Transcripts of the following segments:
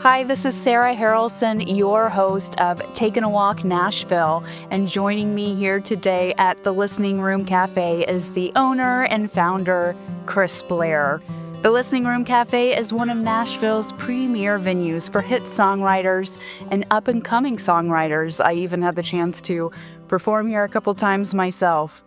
Hi, this is Sarah Harralson, your host of Takin' a Walk Nashville, and joining me here today at the Listening Room Cafe is the owner and founder, Chris Blair. The Listening Room Cafe is one of Nashville's premier venues for hit songwriters and up-and-coming songwriters. I even had the chance to perform here a couple times myself.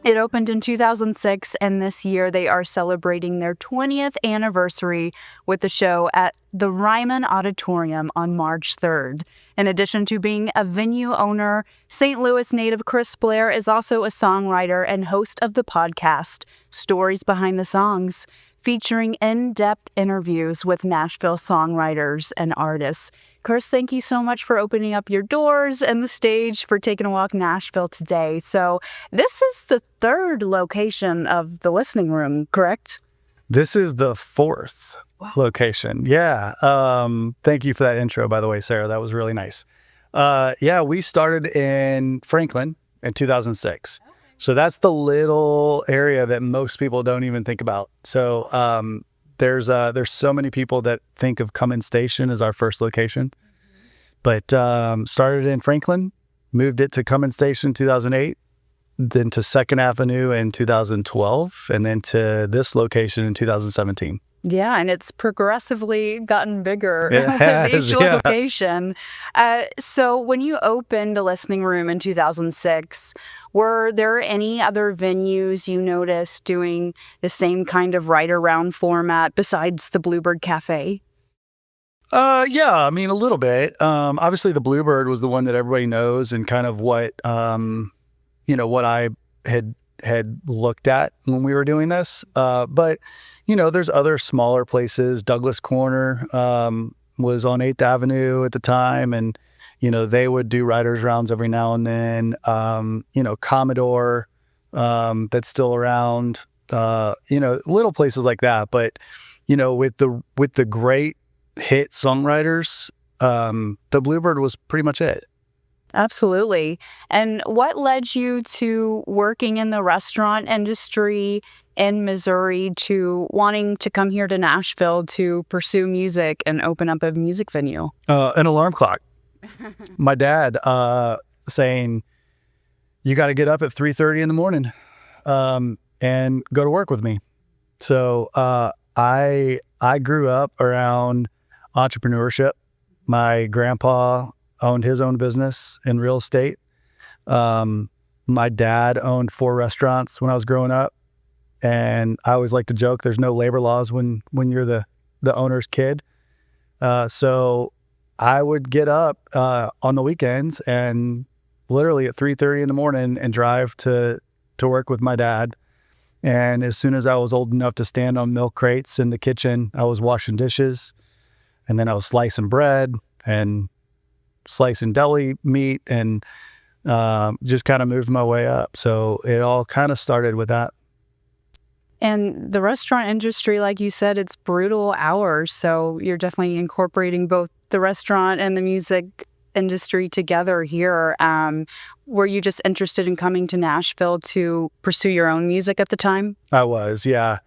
It opened in 2006, and this year they are celebrating their 20th anniversary with the show at the Ryman Auditorium on March 3rd. In addition to being a venue owner, St. Louis native Chris Blair is also a songwriter and host of the podcast, Stories Behind the Songs, featuring in-depth interviews with Nashville songwriters and artists. Chris, thank you so much for opening up your doors and the stage for Takin' a Walk Nashville today. So this is the third location of the Listening Room, correct? This is the fourth location. Yeah. Thank you for that intro, by the way, Sarah. That was really nice. We started in Franklin in 2006. Okay. So that's the little area that most people don't even think about. So there's so many people that think of Cummins Station as our first location. But started in Franklin, moved it to Cummins Station in 2008, then to 2nd Avenue in 2012, and then to this location in 2017. Yeah, and it's progressively gotten bigger with each location. So when you opened the Listening Room in 2006, were there any other venues you noticed doing the same kind of write-around format besides the Bluebird Cafe? Yeah, I mean, a little bit. Obviously, the Bluebird was the one that everybody knows and kind of what I had looked at when we were doing this. But there's other smaller places. Douglas Corner was on 8th Avenue at the time, and they would do writers rounds every now and then. Commodore, that's still around. Little places like that. But with the great hit songwriters, the Bluebird was pretty much it. Absolutely. And what led you to working in the restaurant industry in Missouri to wanting to come here to Nashville to pursue music and open up a music venue? An alarm clock. My dad saying, you got to get up at 3:30 in the morning and go to work with me. So I grew up around entrepreneurship. My grandpa owned his own business in real estate. My dad owned 4 restaurants when I was growing up. And I always like to joke, there's no labor laws when you're the owner's kid. So I would get up on the weekends and literally at 3:30 in the morning and drive to work with my dad. And as soon as I was old enough to stand on milk crates in the kitchen, I was washing dishes. And then I was slicing bread and slicing deli meat and just kind of moved my way up. So it all kind of started with that. And the restaurant industry, like you said, it's brutal hours. So you're definitely incorporating both the restaurant and the music industry together here. Were you just interested in coming to Nashville to pursue your own music at the time? I was, yeah.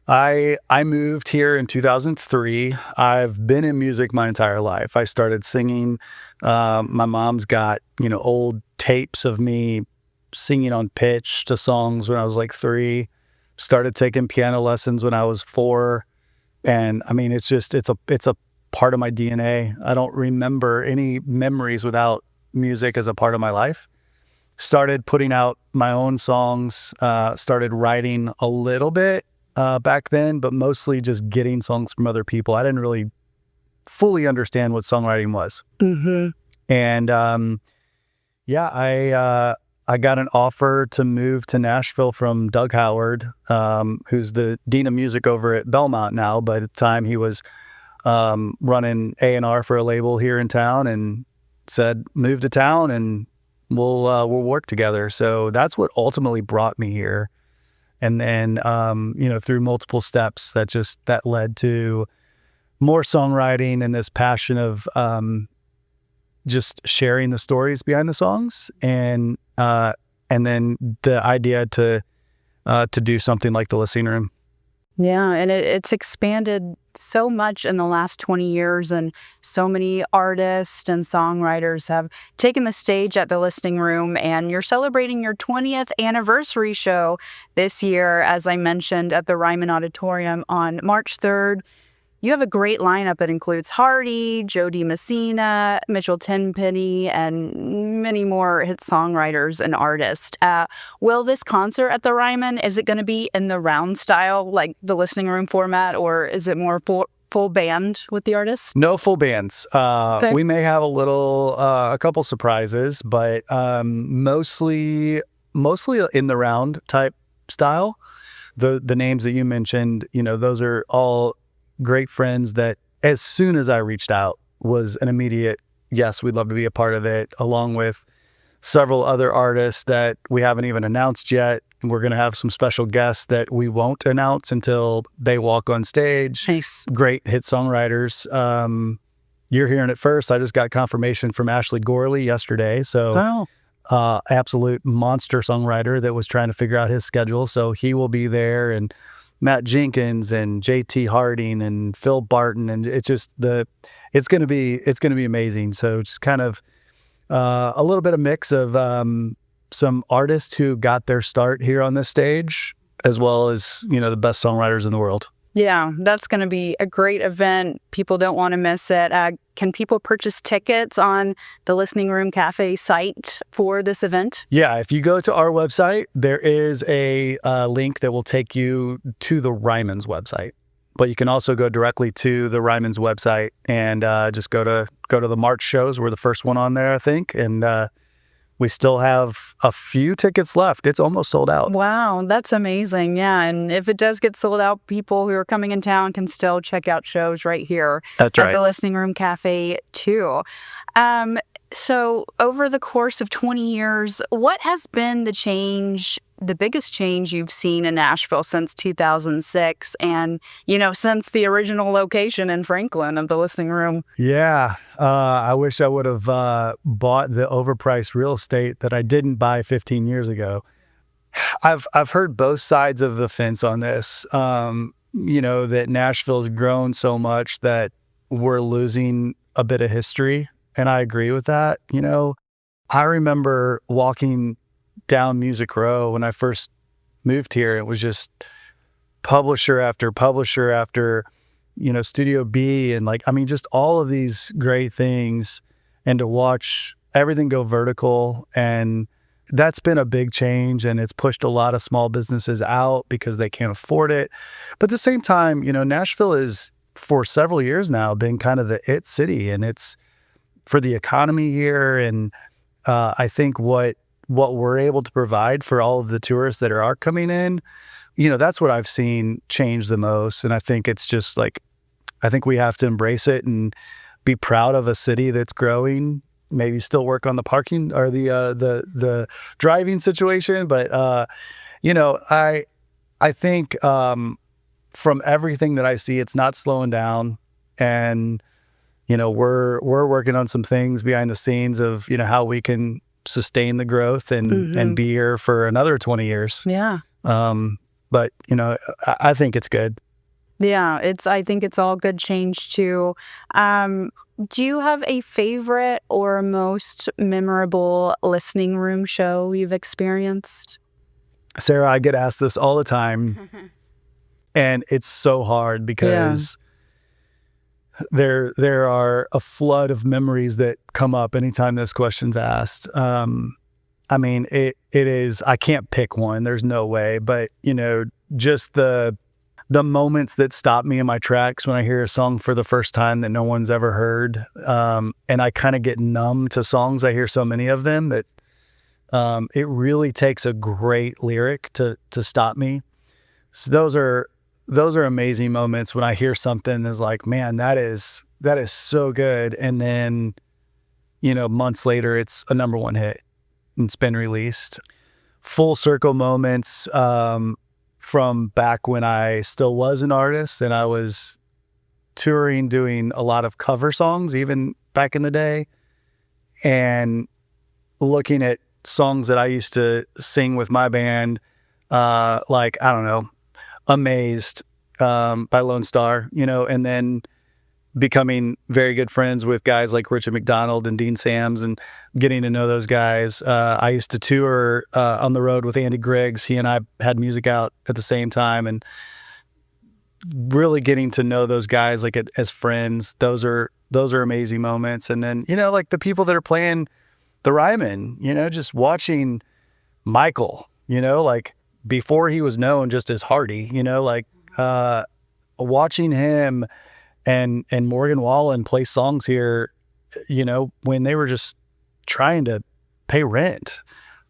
I moved here in 2003. I've been in music my entire life. I started singing. My mom's got, old tapes of me singing on pitch to songs when I was like 3. Started taking piano lessons when I was 4. And I mean, it's a part of my DNA. I don't remember any memories without music as a part of my life. Started putting out my own songs, started writing a little bit back then, but mostly just getting songs from other people. I didn't really fully understand what songwriting was. Mm-hmm. And I got an offer to move to Nashville from Doug Howard, who's the Dean of Music over at Belmont now, but at the time he was running A&R for a label here in town, and said, move to town and we'll work together. So that's what ultimately brought me here. And then, through multiple steps that led to more songwriting and this passion of just sharing the stories behind the songs, and then the idea to do something like the Listening Room. Yeah, and it's expanded so much in the last 20 years, and so many artists and songwriters have taken the stage at the Listening Room, and you're celebrating your 20th anniversary show this year, as I mentioned, at the Ryman Auditorium on March 3rd. You have a great lineup that includes Hardy, Jody Messina, Mitchell Tenpenny, and many more hit songwriters and artists. Will this concert at the Ryman, is it going to be in the round style, like the Listening Room format, or is it more full band with the artists? No full bands. Okay. We may have a couple surprises, but mostly in the round type style. The names that you mentioned, those are all great friends that as soon as I reached out was an immediate, yes, we'd love to be a part of it, along with several other artists that we haven't even announced yet. We're going to have some special guests that we won't announce until they walk on stage. Nice. Great hit songwriters. You're hearing it first. I just got confirmation from Ashley Gorley yesterday. So absolute monster songwriter that was trying to figure out his schedule. So he will be there, and Matt Jenkins and JT Harding and Phil Barton, and it's going to be amazing. So just kind of a little bit of mix of some artists who got their start here on this stage, as well as the best songwriters in the world. Yeah, that's going to be a great event. People don't want to miss it. Can people purchase tickets on the Listening Room Cafe site for this event? Yeah, if you go to our website, there is a link that will take you to the Ryman's website. But you can also go directly to the Ryman's website and just go to the March shows. We're the first one on there, I think, and we still have a few tickets left. It's almost sold out. Wow, that's amazing. Yeah, and if it does get sold out, people who are coming in town can still check out shows right here at the Listening Room Cafe too. So over the course of 20 years, what has been the biggest change you've seen in Nashville since 2006 and, since the original location in Franklin of the Listening Room? Yeah. I wish I would have bought the overpriced real estate that I didn't buy 15 years ago. I've heard both sides of the fence on this, that Nashville's grown so much that we're losing a bit of history. And I agree with that. I remember walking down Music Row when I first moved here. It was just publisher after publisher after, Studio B and just all of these great things, and to watch everything go vertical. And that's been a big change, and it's pushed a lot of small businesses out because they can't afford it. But at the same time, Nashville is for several years now been kind of the it city, and it's for the economy here. And I think what we're able to provide for all of the tourists that are coming in, that's what I've seen change the most. And I think it's just I think we have to embrace it and be proud of a city that's growing. Maybe still work on the parking or the driving situation. But, I think from everything that I see, it's not slowing down. And, we're working on some things behind the scenes of, how we can sustain the growth and be here for another 20 years. Yeah. But, I think it's good. Yeah, I think it's all good change too. Do you have a favorite or most memorable Listening Room show you've experienced? Sarah, I get asked this all the time, and it's so hard because there are a flood of memories that come up anytime this question's asked. It is, I can't pick one. There's no way, but just the moments that stop me in my tracks when I hear a song for the first time that no one's ever heard. And I kind of get numb to songs. I hear so many of them that it really takes a great lyric to stop me. So those are amazing moments when I hear something that's like, man, that is so good. And then, months later, it's a number one hit and it's been released. Full circle moments, from back when I still was an artist and I was touring, doing a lot of cover songs, even back in the day, and looking at songs that I used to sing with my band, I don't know, Amazed, by Lone Star, and then becoming very good friends with guys like Richard McDonald and Dean Sams and getting to know those guys. I used to tour on the road with Andy Griggs. He and I had music out at the same time, and really getting to know those guys like as friends. Those are amazing moments. And then, like the people that are playing the Ryman, just watching Michael, like before he was known just as Hardy, watching him and Morgan Wallen play songs here, when they were just trying to pay rent,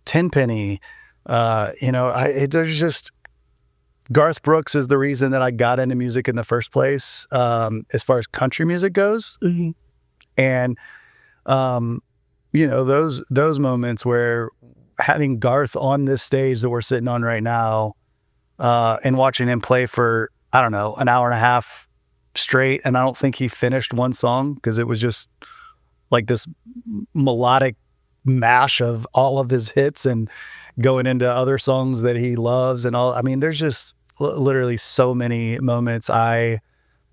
Tenpenny, there's just, Garth Brooks is the reason that I got into music in the first place, as far as country music goes. Mm-hmm. And, those moments where having Garth on this stage that we're sitting on right now, and watching him play for, I don't know, an hour and a half straight. And I don't think he finished one song because it was just like this melodic mash of all of his hits and going into other songs that he loves and all. I mean, there's just literally so many moments. I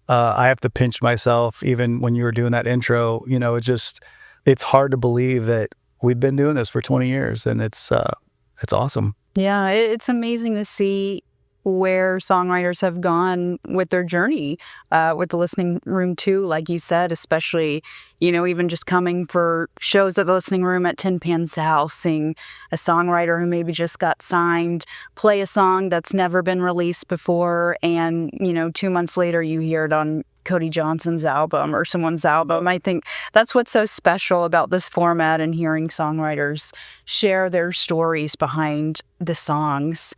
have to pinch myself even when you were doing that intro. It's hard to believe that we've been doing this for 20 years, and it's awesome. Yeah, it's amazing to see where songwriters have gone with their journey with the listening room too, like you said, especially, even just coming for shows at the listening room at Tin Pan South, seeing a songwriter who maybe just got signed play a song that's never been released before, and 2 months later you hear it on Cody Johnson's album or someone's album. I think that's what's so special about this format, and hearing songwriters share their stories behind the songs.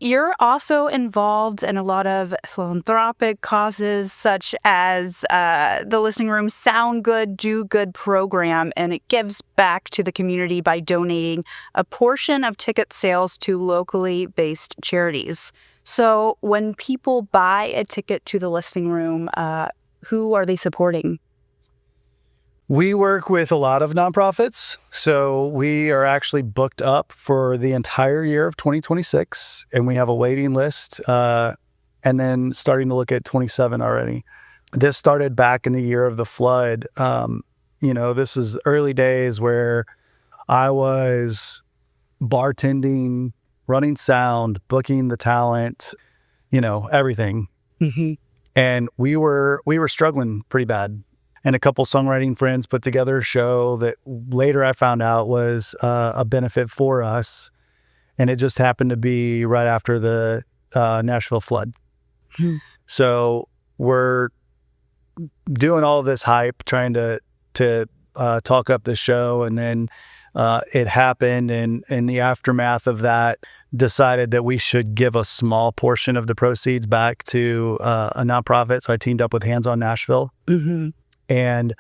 You're also involved in a lot of philanthropic causes, such as the Listening Room Sound Good, Do Good program, and it gives back to the community by donating a portion of ticket sales to locally based charities. So when people buy a ticket to the Listening Room, who are they supporting? We work with a lot of nonprofits. So we are actually booked up for the entire year of 2026, and we have a waiting list, and then starting to look at 27 already. This started back in the year of the flood. This is early days where I was bartending, running sound, booking the talent, everything. Mm-hmm. And we were struggling pretty bad. And a couple songwriting friends put together a show that later I found out was a benefit for us. And it just happened to be right after the Nashville flood. Mm-hmm. So we're doing all of this hype, trying to talk up the show, and then it happened, and in the aftermath of that, decided that we should give a small portion of the proceeds back to a nonprofit. So I teamed up with Hands on Nashville. Mm-hmm. And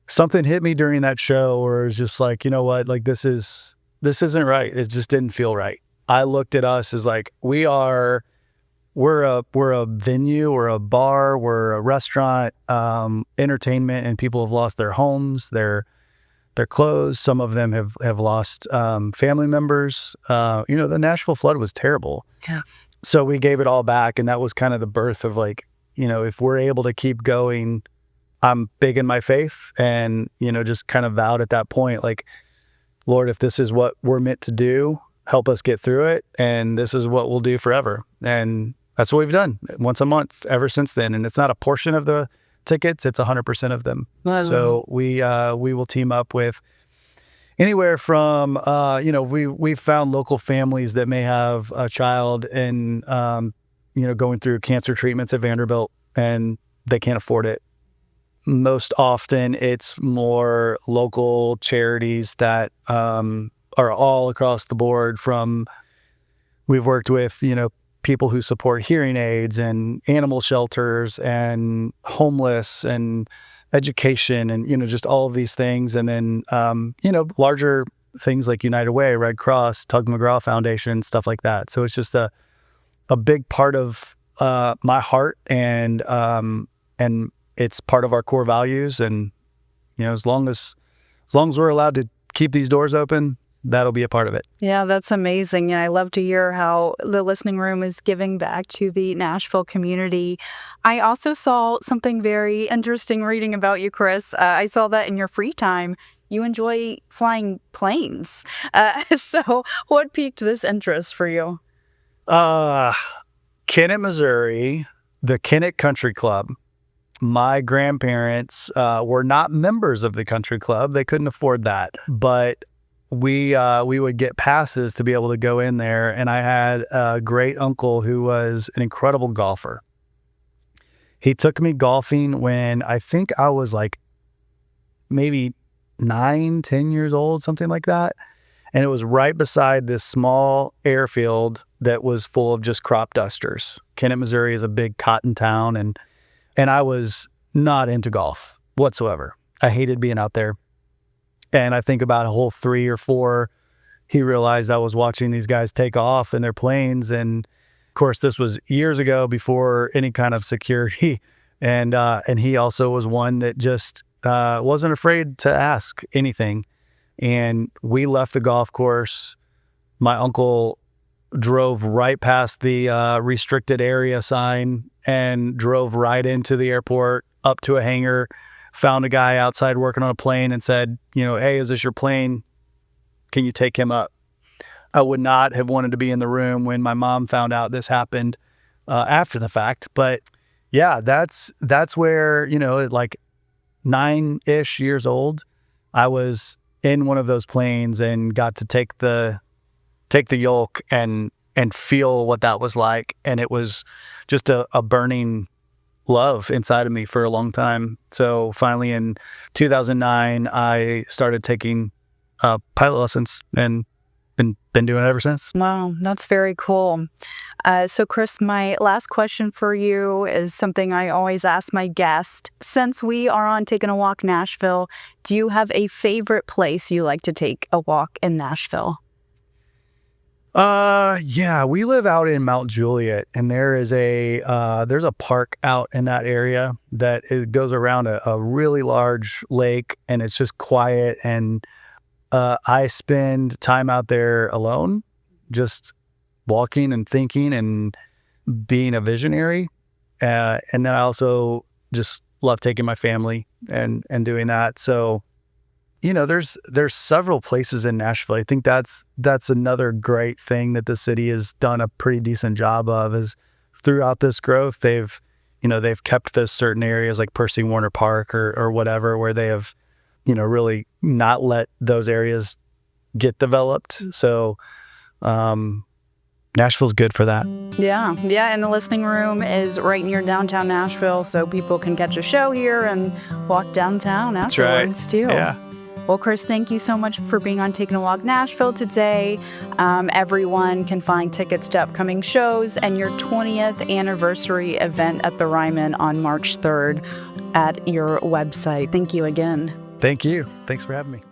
something hit me during that show where it was just like, you know what, like this isn't right. It just didn't feel right. I looked at us as like, we're a venue, we're a bar, we're a restaurant, entertainment, and people have lost their homes, their clothes. Some of them have lost family members. The Nashville flood was terrible. Yeah. So we gave it all back, and that was kind of the birth of like, if we're able to keep going, I'm big in my faith, and just kind of vowed at that point, like, Lord, if this is what we're meant to do, help us get through it, and this is what we'll do forever. And that's what we've done once a month ever since then. And it's not a portion of the tickets, it's 100% of them. So we will team up with anywhere from we've found local families that may have a child and going through cancer treatments at Vanderbilt, and they can't afford it. Most often it's more local charities that are all across the board. From we've worked with people who support hearing aids and animal shelters and homeless and education and, just all of these things. And then, larger things like United Way, Red Cross, Tug McGraw Foundation, stuff like that. So it's just a big part of my heart, and it's part of our core values. And, as long as we're allowed to keep these doors open, that'll be a part of it. Yeah, that's amazing. And I love to hear how the listening room is giving back to the Nashville community. I also saw something very interesting reading about you, Chris. I saw that in your free time, you enjoy flying planes. So what piqued this interest for you? Kennett, Missouri, the Kennett Country Club. My grandparents were not members of the country club. They couldn't afford that. But we would get passes to be able to go in there. And I had a great uncle who was an incredible golfer. He took me golfing when I think I was like maybe 9, 10 years old, something like that. And it was right beside this small airfield that was full of just crop dusters. Kennett, Missouri is a big cotton town, and I was not into golf whatsoever. I hated being out there. And I think about hole 3 or 4, he realized I was watching these guys take off in their planes. And of course, this was years ago before any kind of security. And he also was one that just wasn't afraid to ask anything. And we left the golf course. My uncle drove right past the restricted area sign and drove right into the airport, up to a hangar, found a guy outside working on a plane and said, hey, is this your plane? Can you take him up? I would not have wanted to be in the room when my mom found out this happened after the fact. But yeah, that's where, at like 9-ish years old, I was in one of those planes and got to take the yoke and feel what that was like. And it was just a burning love inside of me for a long time. So finally in 2009, I started taking pilot lessons and been doing it ever since. Wow, that's very cool. So Chris, my last question for you is something I always ask my guests. Since we are on Taking a Walk Nashville, do you have a favorite place you like to take a walk in Nashville? Yeah, we live out in Mount Juliet, and there's a park out in that area that it goes around a really large lake, and it's just quiet. And I spend time out there alone, just walking and thinking and being a visionary. And then I also just love taking my family and doing that. So, there's several places in Nashville. I think that's another great thing that the city has done a pretty decent job of, is throughout this growth, they've kept those certain areas like Percy Warner Park or whatever, where they have, really not let those areas get developed. So, Nashville's good for that. Yeah. And the listening room is right near downtown Nashville, so people can catch a show here and walk downtown afterwards too. Yeah. Well, Chris, thank you so much for being on Taking a Walk Nashville today. Everyone can find tickets to upcoming shows and your 20th anniversary event at the Ryman on March 3rd at your website. Thank you again. Thank you. Thanks for having me.